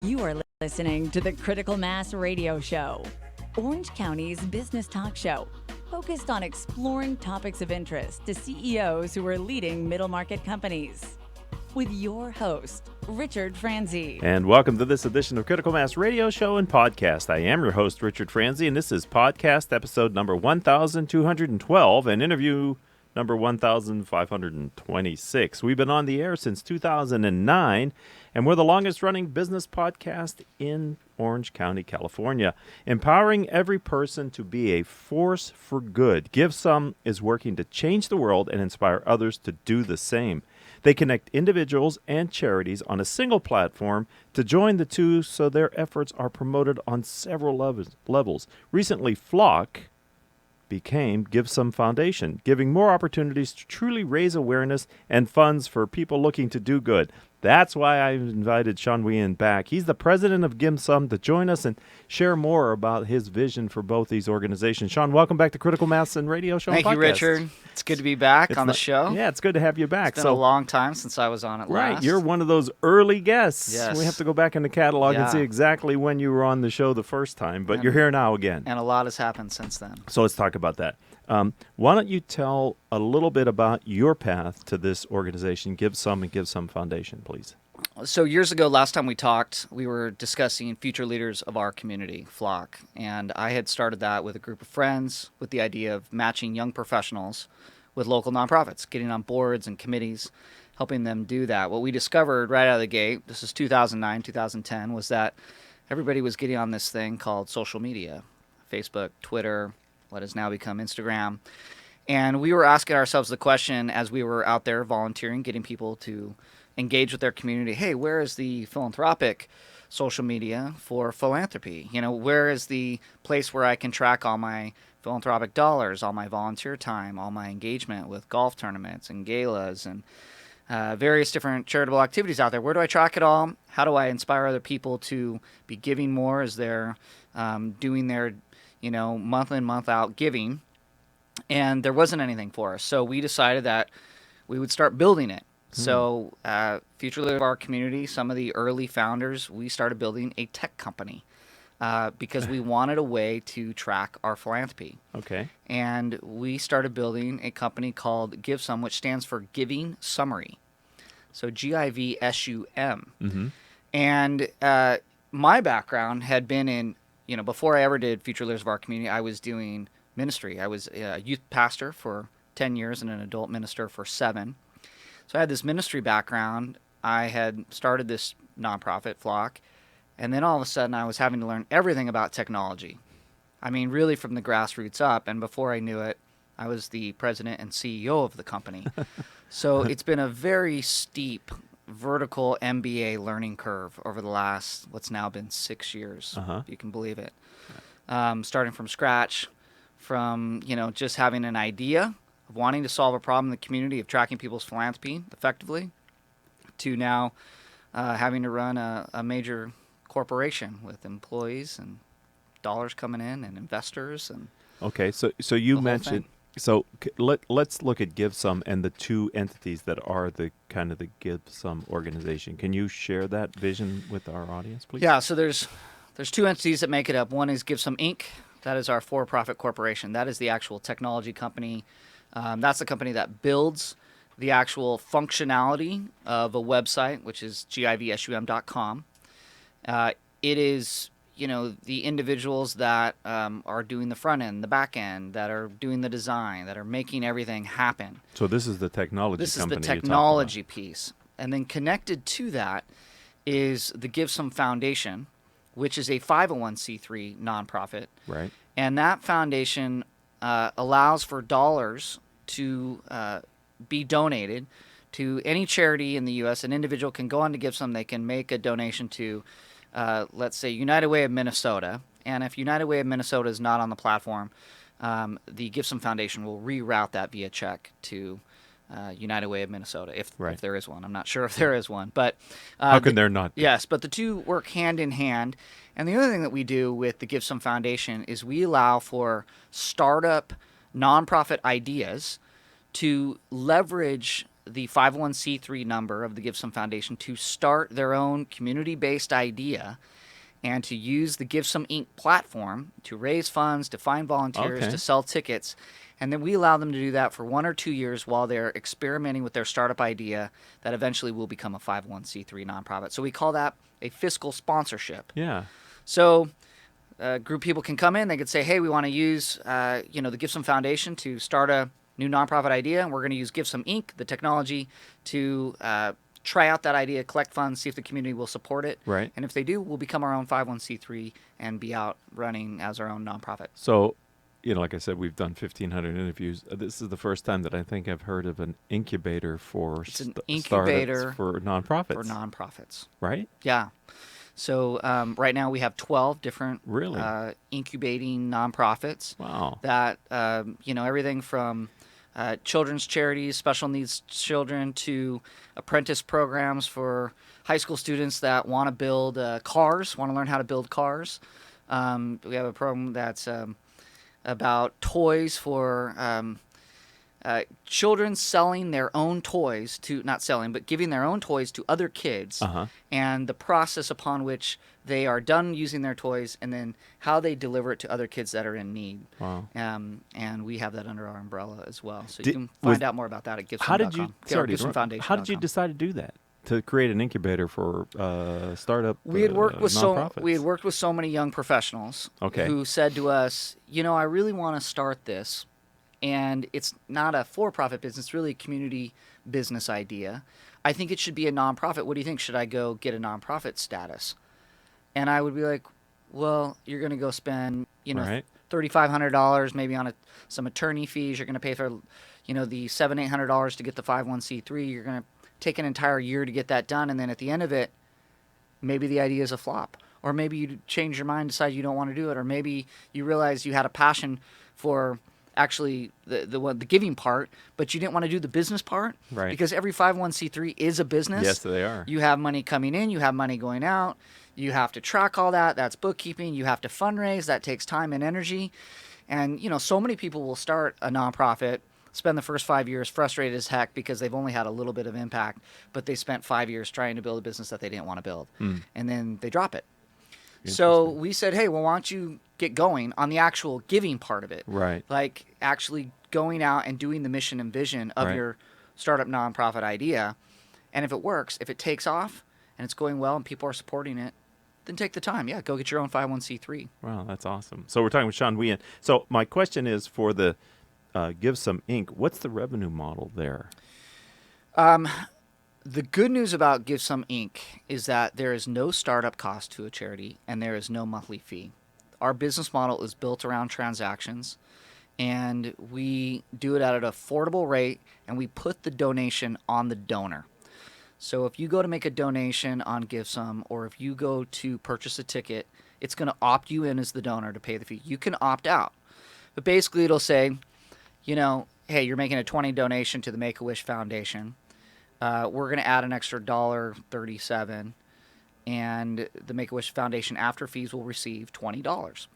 You are listening to the Critical Mass Radio Show, Orange County's business talk show, focused on exploring topics of interest to CEOs who are leading middle market companies. With your host, Richard Franzi. And welcome to this edition of Critical Mass Radio Show and Podcast. I am your host, Richard Franzi, and this is podcast episode number 1212 and interview number 1526. We've been on the air since 2009, and we're the longest-running business podcast in Orange County, California, empowering every person to be a force for good. GIVSUM is working to change the world and inspire others to do the same. They connect individuals and charities on a single platform to join the two so their efforts are promoted on several levels. Recently, Flock became GIVSUM Foundation, giving more opportunities to truly raise awareness and funds for people looking to do good. That's why I invited Shawn Wehan back. He's the president of GIVSUM to join us and share more about his vision for both these organizations. Shawn, welcome back to Critical Mass and Radio Show. Thank you, Richard. It's good to be back on the show. Yeah, it's good to have you back. It's been a long time since I was on it last. Right, you're one of those early guests. Yes. We have to go back in the catalog and see exactly when you were on the show the first time, but you're here now again. And a lot has happened since then. So let's talk about that. Why don't you tell a little bit about your path to this organization, GIVSUM and GIVSUM Foundation, please? So years ago, last time we talked, we were discussing future leaders of our community, Flock. And I had started that with a group of friends with the idea of matching young professionals with local nonprofits, getting on boards and committees, helping them do that. What we discovered right out of the gate, this is 2009, 2010, was that everybody was getting on this thing called social media, Facebook, Twitter, what has now become Instagram. And we were asking ourselves the question as we were out there volunteering, getting people to engage with their community. Hey, where is the philanthropic social media for philanthropy? You know, where is the place where I can track all my philanthropic dollars, all my volunteer time, all my engagement with golf tournaments and galas and various different charitable activities out there? Where do I track it all? How do I inspire other people to be giving more as they're doing their month in, month out giving? And there wasn't anything for us. So we decided that we would start building it. So future leader of our community, some of the early founders, we started building a tech company because we wanted a way to track our philanthropy. Okay. And we started building a company called GIVSUM, which stands for Giving Summary. So GIVSUM. Mm-hmm. And my background had been in, before I ever did future leaders of our community, I was doing ministry. I was a youth pastor for 10 years and an adult minister for 7. So I had this ministry background. I had started this nonprofit, Flock, and then all of a sudden I was having to learn everything about technology. I mean, really from the grassroots up, and before I knew it, I was the president and CEO of the company. So it's been a very steep, vertical MBA learning curve over the last, what's now been 6 years, if you can believe it. Starting from scratch, from, just having an idea of wanting to solve a problem in the community of tracking people's philanthropy effectively, to now having to run a major corporation with employees and dollars coming in and investors and so you mentioned let's look at GIVSUM and the two entities that are the kind of the GIVSUM organization. Can you share that vision with our audience, please? Yeah. So there's two entities that make it up. One is GIVSUM Inc. That is our for-profit corporation. That is the actual technology company. That's the company that builds the actual functionality of a website, which is GIVSUM.com. It is, the individuals that are doing the front end, the back end, that are doing the design, that are making everything happen. So this is the technology company. This is the technology piece. And then connected to that is the GIVSUM Foundation, which is a 501c3 nonprofit. Right. And that foundation allows for dollars to be donated to any charity in the U.S. An individual can go on to GIVSUM. They can make a donation to, let's say, United Way of Minnesota. And if United Way of Minnesota is not on the platform, the GIVSUM Foundation will reroute that via check to United Way of Minnesota, if there is one. I'm not sure if there is one. But how can there not be? Yes, but the two work hand in hand. And the other thing that we do with the GIVSUM Foundation is we allow for startup nonprofit ideas to leverage the 501c3 number of the GIVSUM Foundation to start their own community-based idea and to use the GIVSUM Inc. platform to raise funds, to find volunteers, Okay. to sell tickets. And then we allow them to do that for 1 or 2 years while they're experimenting with their startup idea that eventually will become a 501c3 nonprofit. So we call that a fiscal sponsorship. Yeah. So a group of people can come in. They could say, hey, we want to use the GIVSUM Foundation to start a new nonprofit idea. And we're going to use GIVSUM Inc., the technology, to try out that idea, collect funds, see if the community will support it. Right. And if they do, we'll become our own 501c3 and be out running as our own nonprofit. So, like I said, we've done 1,500 interviews. This is the first time that I think I've heard of an incubator for It's an startups incubator for nonprofits. for nonprofits. Right? Yeah. So right now we have 12 different Really? incubating nonprofits. Wow. That, everything from children's charities, special needs children, to apprentice programs for high school students that want to build cars, want to learn how to build cars. We have a program that's about toys for children selling their own toys not selling, but giving their own toys to other kids, and the process upon which they are done using their toys, and then how they deliver it to other kids that are in need. Wow. And we have that under our umbrella as well. So Did- you can find out more about that at GIVSUM.com. How did you? Sorry to interrupt. GIVSUMFoundation.com. How did you decide to do that? To create an incubator for startup We had worked with nonprofits? so many young professionals Okay. who said to us, I really want to start this, and it's not a for-profit business, it's really a community business idea. I think it should be a nonprofit. What do you think? Should I go get a nonprofit status? And I would be like, well, you're going to go spend, Right. $3,500 maybe on some attorney fees. You're going to pay for, the $700-800 to get the 501c3. You're going to take an entire year to get that done, and then at the end of it, maybe the idea is a flop, or maybe you change your mind, decide you don't want to do it, or maybe you realize you had a passion for actually the giving part, but you didn't want to do the business part, Right. because every 501c3 is a business. Yes, they are. You have money coming in, you have money going out, you have to track all that. That's bookkeeping. You have to fundraise. That takes time and energy. And so many people will start a nonprofit, spend the first 5 years frustrated as heck because they've only had a little bit of impact, but they spent 5 years trying to build a business that they didn't want to build. And then they drop it. So we said, hey, well, why don't you get going on the actual giving part of it? Right. Like actually going out and doing the mission and vision of Right. your startup nonprofit idea. And if it works, if it takes off and it's going well and people are supporting it, then take the time. Yeah, go get your own 501c3. Wow, that's awesome. So we're talking with Shawn Wehan. So my question is for the GIVSUM Inc., what's the revenue model there? The good news about GIVSUM Inc. is that there is no startup cost to a charity and there is no monthly fee. Our business model is built around transactions, and we do it at an affordable rate, and we put the donation on the donor. So if you go to make a donation on GIVSUM, or if you go to purchase a ticket, it's going to opt you in as the donor to pay the fee. You can opt out. But basically it'll say, hey, you're making a $20 donation to the Make-A-Wish Foundation. We're going to add an extra $1.37, and the Make-A-Wish Foundation after fees will receive $20.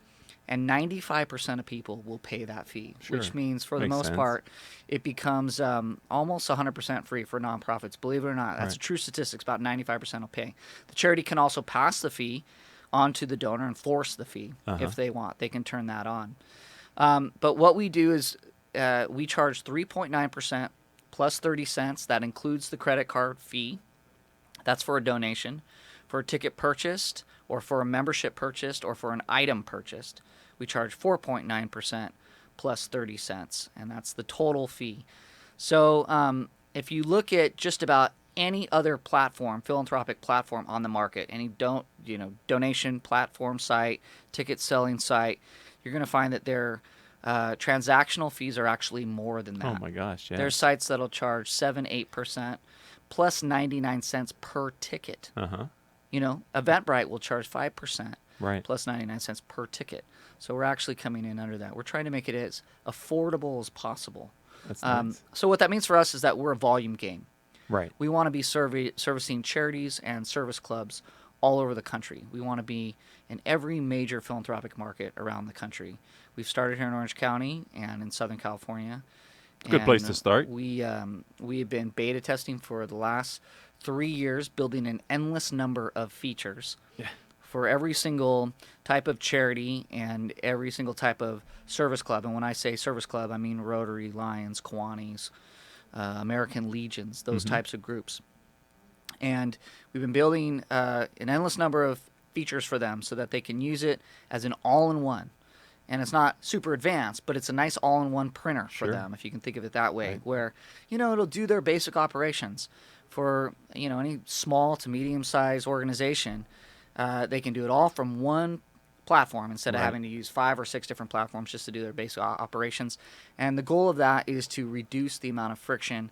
And 95% of people will pay that fee, Sure. which means for the Makes most sense. part, it becomes almost 100% free for nonprofits. Believe it or not, that's Right. a true statistics. About 95% will pay. The charity can also pass the fee onto the donor and force the fee if they want. They can turn that on. But what we do is we charge 3.9% plus 30 cents. That includes the credit card fee. That's for a donation. For a ticket purchased, or for a membership purchased, or for an item purchased, we charge 4.9% plus 30 cents, and that's the total fee. So if you look at just about any other platform, philanthropic platform on the market, any donation platform site, ticket selling site, you're going to find that their transactional fees are actually more than that. Oh my gosh, yeah. There's sites that'll charge 7-8% plus 99 cents per ticket. Eventbrite will charge 5% Right. plus 99 cents per ticket. So we're actually coming in under that. We're trying to make it as affordable as possible. That's nice. So what that means for us is that we're a volume game. Right. We want to be servicing charities and service clubs all over the country. We want to be in every major philanthropic market around the country. We've started here in Orange County and in Southern California, Good place to start. We have been beta testing for the last 3 years, building an endless number of features for every single type of charity and every single type of service club. And when I say service club, I mean Rotary, Lions, Kiwanis, American Legions, those types of groups. And we've been building an endless number of features for them so that they can use it as an all-in-one. And it's not super advanced, but it's a nice all-in-one printer for them, if you can think of it that way, where, it'll do their basic operations. For, any small to medium-sized organization, they can do it all from one platform instead of having to use 5 or 6 different platforms just to do their basic operations. And the goal of that is to reduce the amount of friction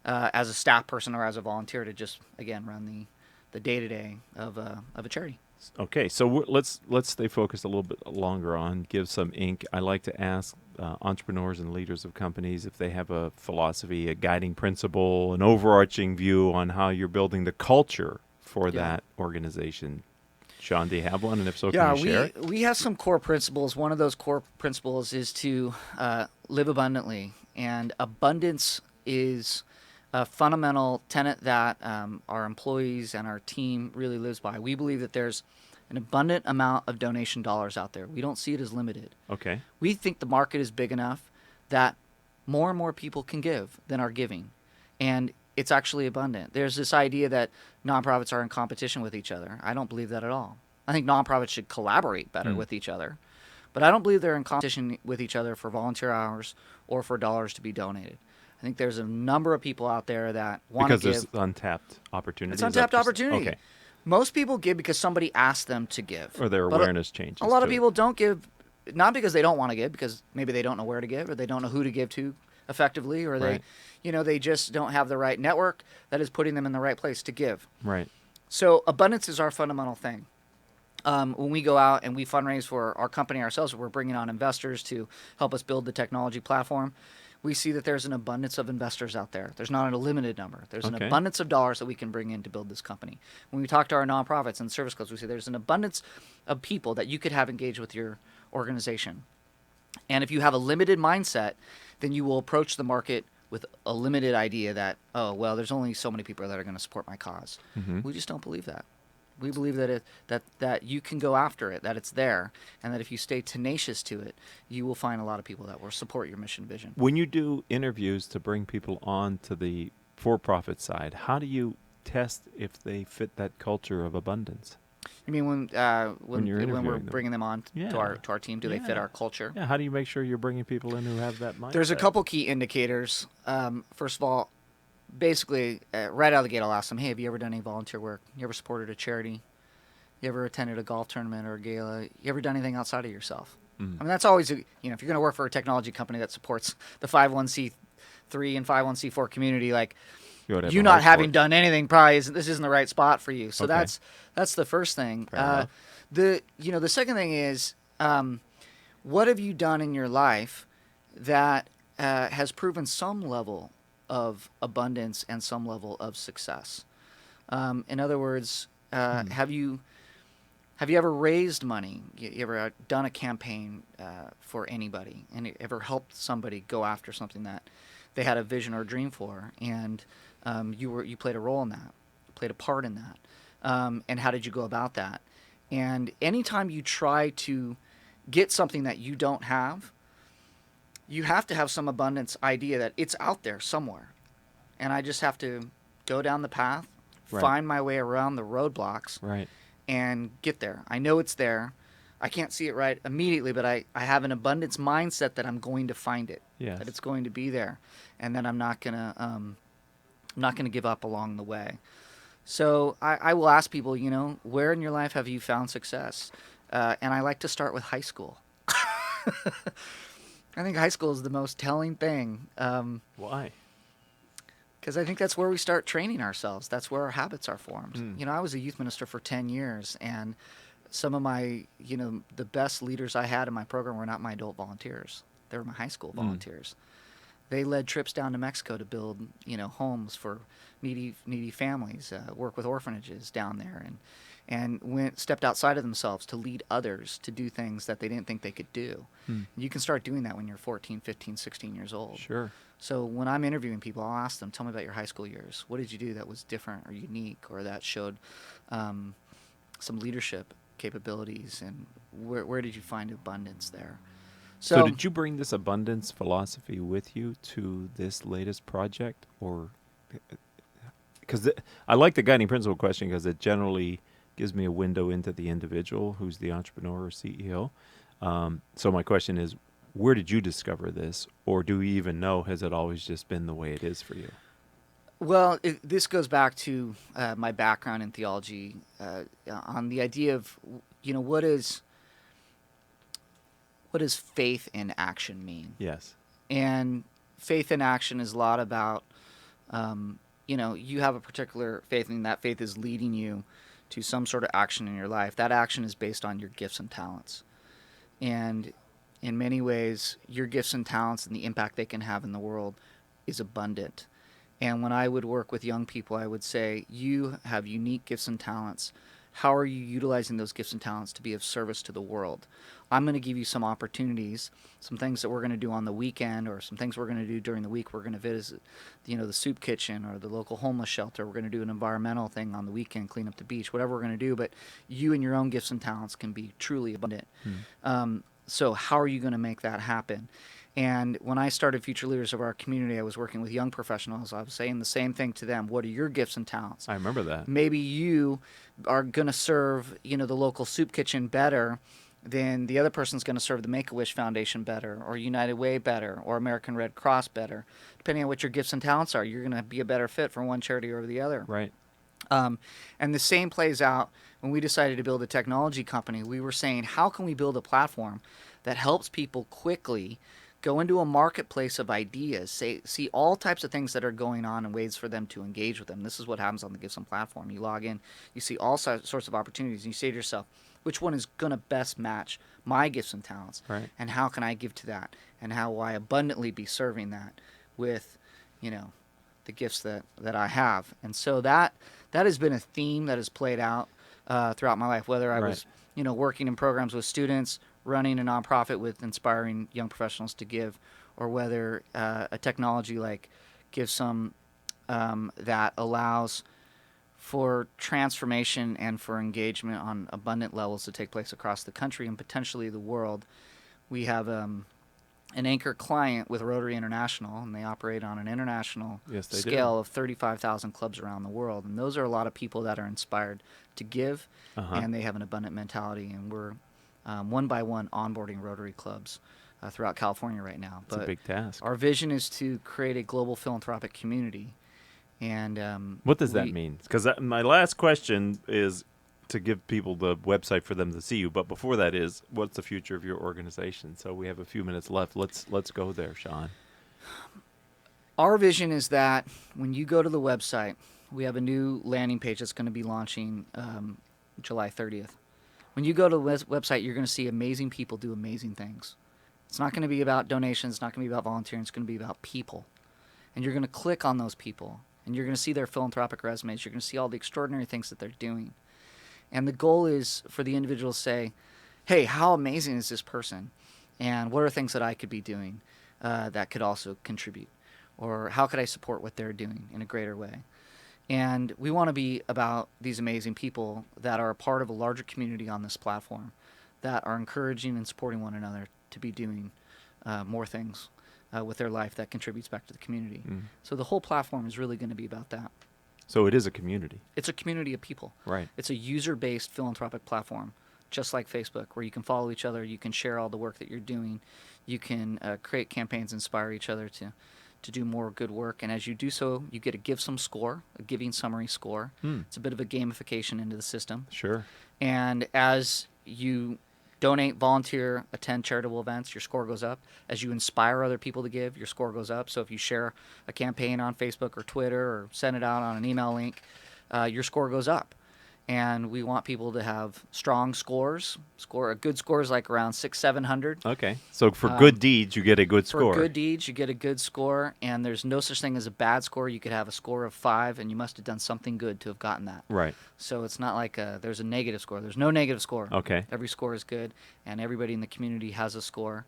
as a staff person or as a volunteer to just, again, run the day-to-day of a charity. Okay, so let's stay focused a little bit longer on GIVSUM Inc. I like to ask entrepreneurs and leaders of companies if they have a philosophy, a guiding principle, an overarching view on how you're building the culture for that organization. Shawn, do you have one? And if so, can you share it? We have some core principles. One of those core principles is to live abundantly. And abundance is a fundamental tenet that our employees and our team really lives by. We believe that there's an abundant amount of donation dollars out there. We don't see it as limited. Okay. We think the market is big enough that more and more people can give than are giving. And it's actually abundant. There's this idea that nonprofits are in competition with each other. I don't believe that at all. I think nonprofits should collaborate better with each other. But I don't believe they're in competition with each other for volunteer hours or for dollars to be donated. I think there's a number of people out there that want to give. Because there's untapped opportunities. It's untapped opportunity. Okay. Most people give because somebody asked them to give. Or their awareness changes. A lot of people don't give, not because they don't want to give, because maybe they don't know where to give, or they don't know who to give to effectively, or they just don't have the right network that is putting them in the right place to give. Right. So abundance is our fundamental thing. When we go out and we fundraise for our company ourselves, we're bringing on investors to help us build the technology platform. We see that there's an abundance of investors out there. There's not a limited number. There's an abundance of dollars that we can bring in to build this company. When we talk to our nonprofits and service clubs, we say there's an abundance of people that you could have engaged with your organization. And if you have a limited mindset, then you will approach the market with a limited idea that, there's only so many people that are going to support my cause. We just don't believe that. We believe that that you can go after it, that it's there, and that if you stay tenacious to it, you will find a lot of people that will support your mission vision. When you do interviews to bring people on to the for-profit side, how do you test if they fit that culture of abundance? You mean when we're bringing them on to our team, do they fit our culture? Yeah. How do you make sure you're bringing people in who have that mindset? There's a couple key indicators. First of all, basically, right out of the gate, I'll ask them, hey, have you ever done any volunteer work? You ever supported a charity? You ever attended a golf tournament or a gala? You ever done anything outside of yourself? I mean, that's always, if you're going to work for a technology company that supports the 501c3 and 501c4 community, like, you not having done anything probably isn't the right spot for you. So that's the first thing. The second thing is, what have you done in your life that has proven some level of abundance and some level of success? In other words, have you ever raised money? You ever done a campaign for anybody, and ever helped somebody go after something that they had a vision or a dream for, and you played a role in that, played a part in that, and how did you go about that? And anytime you try to get something that you don't have, you have to have some abundance idea that it's out there somewhere. And I just have to go down the path, find my way around the roadblocks, and get there. I know it's there. I can't see it right immediately, but I have an abundance mindset that I'm going to find it, that it's going to be there, and that I'm not gonna give up along the way. So I will ask people, where in your life have you found success? And I like to start with high school. I think high school is the most telling thing. Why? Because I think that's where we start training ourselves. That's where our habits are formed. I was a youth minister for 10 years, and some of my, the best leaders I had in my program were not my adult volunteers. They were my high school volunteers. They led trips down to Mexico to build, homes for needy families, work with orphanages down there, and stepped outside of themselves to lead others to do things that they didn't think they could do. You can start doing that when you're 14, 15, 16 years old. Sure. So when I'm interviewing people, I'll ask them, tell me about your high school years. What did you do that was different or unique, or that showed some leadership capabilities, and where did you find abundance there? So did you bring this abundance philosophy with you to this latest project, or because I like the guiding principle question because it generally gives me a window into the individual who's the entrepreneur or CEO. So my question is, where did you discover this, or do you even know? Has it always just been the way it is for you? Well, this goes back to my background in theology on the idea of, what does faith in action mean? Yes. And faith in action is a lot about, you have a particular faith, and that faith is leading you to some sort of action in your life. That action is based on your gifts and talents. And in many ways, your gifts and talents and the impact they can have in the world is abundant. And when I would work with young people, I would say, you have unique gifts and talents. How are you utilizing those gifts and talents to be of service to the world? I'm going to give you some opportunities, some things that we're going to do on the weekend, or some things we're going to do during the week. We're going to visit, the soup kitchen or the local homeless shelter. We're going to do an environmental thing on the weekend, clean up the beach, whatever we're going to do. But you and your own gifts and talents can be truly abundant. So how are you going to make that happen? And when I started Future Leaders of our community, I was working with young professionals. I was saying the same thing to them. What are your gifts and talents? I remember that. Maybe you are going to serve, the local soup kitchen better than the other person's going to serve the Make-A-Wish Foundation better, or United Way better, or American Red Cross better. Depending on what your gifts and talents are, you're going to be a better fit for one charity over the other. Right. And the same plays out when we decided to build a technology company. We were saying, how can we build a platform that helps people quickly go into a marketplace of ideas, see all types of things that are going on and ways for them to engage with them. This is what happens on the GIVSUM platform. You log in, you see all sorts of opportunities, and you say to yourself, which one is going to best match my gifts and talents? Right. And how can I give to that? And how will I abundantly be serving that with, the gifts that I have? And so that has been a theme that has played out throughout my life, whether I was, working in programs with students, running a nonprofit with inspiring young professionals to give, or whether a technology like GIVSUM that allows for transformation and for engagement on abundant levels to take place across the country and potentially the world. We have an anchor client with Rotary International, and they operate on an international scale of 35,000 clubs around the world. And those are a lot of people that are inspired to give, and they have an abundant mentality. And we're one by one onboarding Rotary clubs throughout California right now. It's a big task. Our vision is to create a global philanthropic community. And what does that mean? Because my last question is to give people the website for them to see you. But before that is, what's the future of your organization? So we have a few minutes left. Let's go there, Shawn. Our vision is that when you go to the website, we have a new landing page that's going to be launching July 30th. When you go to the website, you're going to see amazing people do amazing things. It's not going to be about donations. It's not going to be about volunteering. It's going to be about people. And you're going to click on those people, and you're going to see their philanthropic resumes. You're going to see all the extraordinary things that they're doing. And the goal is for the individual to say, hey, how amazing is this person? And what are things that I could be doing that could also contribute? Or how could I support what they're doing in a greater way? And we want to be about these amazing people that are a part of a larger community on this platform, that are encouraging and supporting one another to be doing more things with their life that contributes back to the community. So the whole platform is really going to be about that. So it is a community. It's a community of people. Right. It's a user-based philanthropic platform, just like Facebook, where you can follow each other, you can share all the work that you're doing, you can create campaigns, inspire each other to do more good work. And as you do so, you get a GIVSUM score, a giving summary score. It's a bit of a gamification into the system. Sure. And as you donate, volunteer, attend charitable events, your score goes up. As you inspire other people to give, your score goes up. So if you share a campaign on Facebook or Twitter or send it out on an email link, your score goes up. and we want people to have strong scores. A good score is like around 600-700. Okay. So for good deeds, you get a good For score. good deeds, you get a good score, and there's no such thing as a bad score. You could have a score of 5, and you must have done something good to have gotten that. Right. So it's not like there's a negative score. There's no negative score. Okay. Every score is good, and everybody in the community has a score,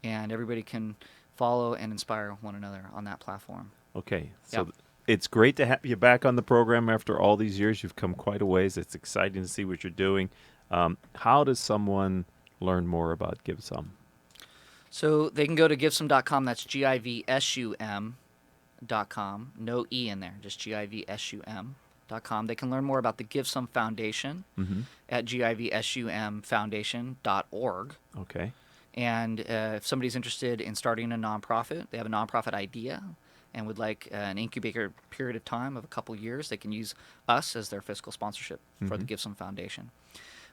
and everybody can follow and inspire one another on that platform. Okay. So Yep. it's great to have you back on the program after all these years. You've come quite a ways. It's exciting to see what you're doing. How does someone learn more about GiveSum? So they can go to GIVSUM.com. That's GIVSUM.com. No E in there, just GIVSUM.com. They can learn more about the GiveSum Foundation at GIVSUMFoundation.org. Okay. And if somebody's interested in starting a nonprofit, they have a nonprofit idea and would like an incubator period of time of a couple years, they can use us as their fiscal sponsorship for the GiveSum Foundation.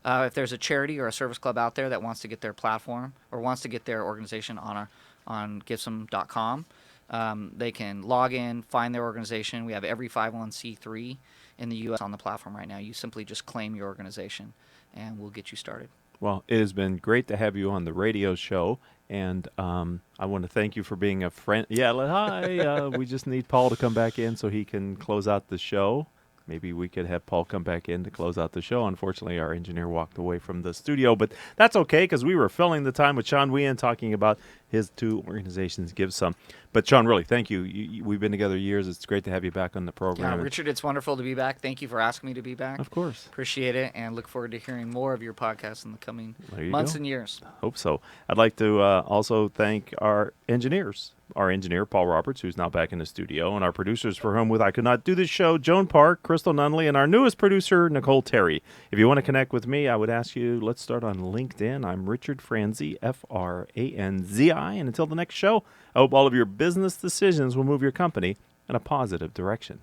If there's a charity or a service club out there that wants to get their platform or wants to get their organization on GiveSum.com, they can log in, find their organization. We have every 501c3 in the U.S. on the platform right now. You simply just claim your organization, and we'll get you started. Well, it has been great to have you on the radio show, and I want to thank you for being a friend. Yeah, hi. We just need Paul to come back in so he can close out the show. Maybe we could have Paul come back in to close out the show. Unfortunately, our engineer walked away from the studio, but that's okay because we were filling the time with Shawn Wehan talking about his two organizations, GiveSum. But, Shawn, really, thank you. We've been together years. It's great to have you back on the program. Yeah, Richard, it's wonderful to be back. Thank you for asking me to be back. Of course. Appreciate it, and look forward to hearing more of your podcast in the coming There you months go. and years. Hope so. I'd like to also thank our engineers. Our engineer, Paul Roberts, who's now back in the studio, and our producers for whom I could not do this show, Joan Park, Crystal Nunley, and our newest producer, Nicole Terry. If you want to connect with me, I would ask you, let's start on LinkedIn. I'm Richard Franzi, Franzi, and until the next show, I hope all of your business decisions will move your company in a positive direction.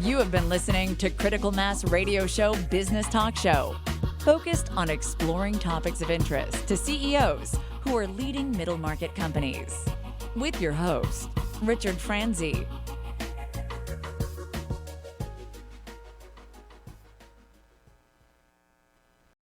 You have been listening to Critical Mass Radio Show Business Talk Show, focused on exploring topics of interest to CEOs who are leading middle market companies. With your host, Richard Franzi.